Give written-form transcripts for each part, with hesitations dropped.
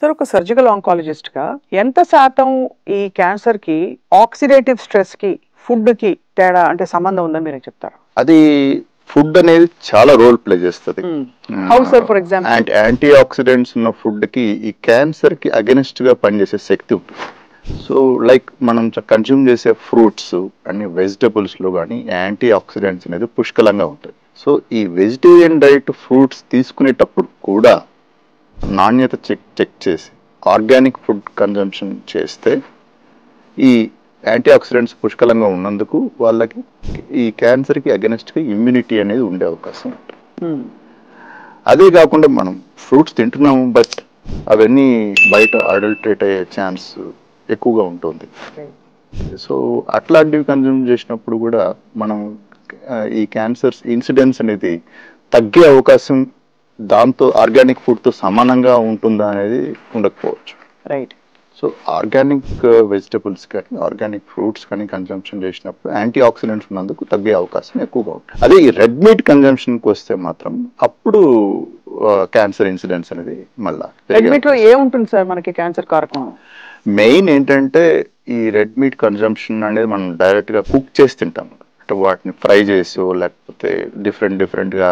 Sir ఒక surgical oncologist గా ఎంత శాతం ఈ క్యాన్సర్ కి ఆక్సిడేటివ్ స్ట్రెస్ కి ఫుడ్ కి తేడా అంటే సంబంధం ఉందని మీరు చెప్తారు? అది ఫుడ్ అనేది చాలా రోల్ ప్లే చేస్తుంది. How sir? For example antioxidants ఉన్న ఫుడ్ కి ఈ క్యాన్సర్ కి అగెనిస్ట్ గా పనిచేసే శక్తి ఉంటుంది. సో లైక్ మనం కన్జ్యూమ్ చేసే ఫ్రూట్స్ అన్ని వెజిటబుల్స్ లో కానీ యాంటీ ఆక్సిడెంట్స్ అనేది పుష్కలంగా ఉంటుంది. సో ఈ వెజిటేరియన్ డైట్ ఫ్రూట్స్ తీసుకునేటప్పుడు కూడా నాణ్యత చెక్ చేసి ఆర్గానిక్ ఫుడ్ కన్జంప్షన్ చేస్తే ఈ యాంటీ ఆక్సిడెంట్స్ పుష్కలంగా ఉన్నందుకు వాళ్ళకి ఈ క్యాన్సర్కి అగెనిస్ట్గా ఇమ్యూనిటీ అనేది ఉండే అవకాశం ఉంటుంది. అదే కాకుండా మనం ఫ్రూట్స్ తింటున్నాము, బట్ అవన్నీ బయట అడల్టరేట్ అయ్యే ఛాన్స్ ఎక్కువగా ఉంటుంది. సో అట్లాంటివి కన్జ్యూమ్ చేసినప్పుడు కూడా మనం ఈ క్యాన్సర్స్ ఇన్సిడెన్స్ అనేది తగ్గే అవకాశం దాంతో ఆర్గానిక్ ఫుడ్తో సమానంగా ఉంటుందా అనేది ఉండకపోవచ్చు. రైట్. సో ఆర్గానిక్ వెజిటబుల్స్ కానీ ఆర్గానిక్ ఫ్రూట్స్ కానీ కన్జంప్షన్ చేసినప్పుడు యాంటీ ఆక్సిడెంట్స్ ఉన్నందుకు తగ్గే అవకాశం ఎక్కువగా ఉంటుంది. అదే ఈ రెడ్ మీట్ కన్జంప్షన్కి వస్తే మాత్రం అప్పుడు క్యాన్సర్ ఇన్సిడెన్స్ అనేది మళ్ళీ రెడ్ మీట్ లో ఏముంటుంది సార్ మనకి క్యాన్సర్ కారకం? మెయిన్ ఏంటంటే ఈ రెడ్ మీట్ కన్జంప్షన్ అనేది మనం డైరెక్ట్గా కుక్ చేసి తింటాం. అంటే వాటిని ఫ్రై చేసి లేకపోతే డిఫరెంట్గా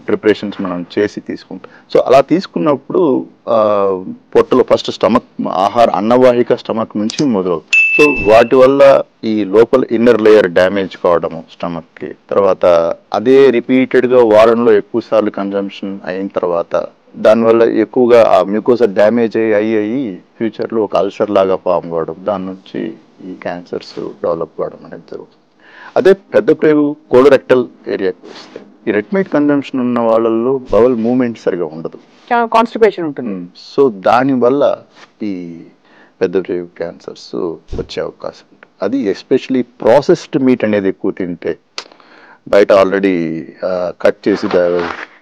ప్రిపరేషన్స్ మనం చేసి తీసుకుంటాం. సో అలా తీసుకున్నప్పుడు పొట్టలో ఫస్ట్ స్టమక్ అన్నవాహిక స్టమక్ నుంచి మొదలవుతుంది. సో వాటి వల్ల ఈ లోపల ఇన్నర్ లేయర్ డ్యామేజ్ కావడము స్టమక్కి, తర్వాత అదే రిపీటెడ్గా వారంలో ఎక్కువ సార్లు కన్జంప్షన్ అయిన తర్వాత దానివల్ల ఎక్కువగా ఆ మ్యూకోసా డ్యామేజ్ అయ్యి ఫ్యూచర్లో ఒక అల్సర్ లాగా ఫామ్ కావడం, దాని నుంచి ఈ క్యాన్సర్స్ డెవలప్ కావడం అనేది జరుగుతుంది. అదే పెద్ద ప్రేగు కోలోరెక్టల్ ఏరియాకి వస్తే ఈ రెడ్ మీట్ కన్జంప్షన్ ఉన్న వాళ్ళల్లో బవల్ మూవ్మెంట్ సరిగా ఉండదు, కాన్స్టిపేషన్ ఉంటుంది. సో దానివల్ల ఈ పెద్ద ప్రేగు క్యాన్సర్స్ వచ్చే అవకాశం ఉంటుంది. అది ఎస్పెషలీ ప్రాసెస్డ్ మీట్ అనేది ఎక్కువ తింటే, బయట ఆల్రెడీ కట్ చేసి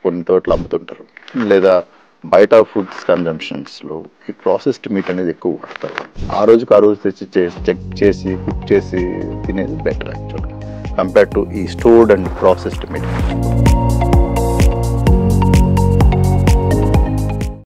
కొన్ని తోటలు అమ్ముతుంటారు, లేదా బయట ఫుడ్స్ కన్జంప్షన్స్లో ఈ ప్రాసెస్డ్ మీట్ అనేది ఎక్కువ వాడతారు. ఆ రోజు తెచ్చి చెక్ చేసి కుక్ చేసి తినేది బెటర్ యాక్చువల్గా కంపేర్ టు ఈ స్టోర్డ్ అండ్ ప్రాసెస్డ్ మీట్.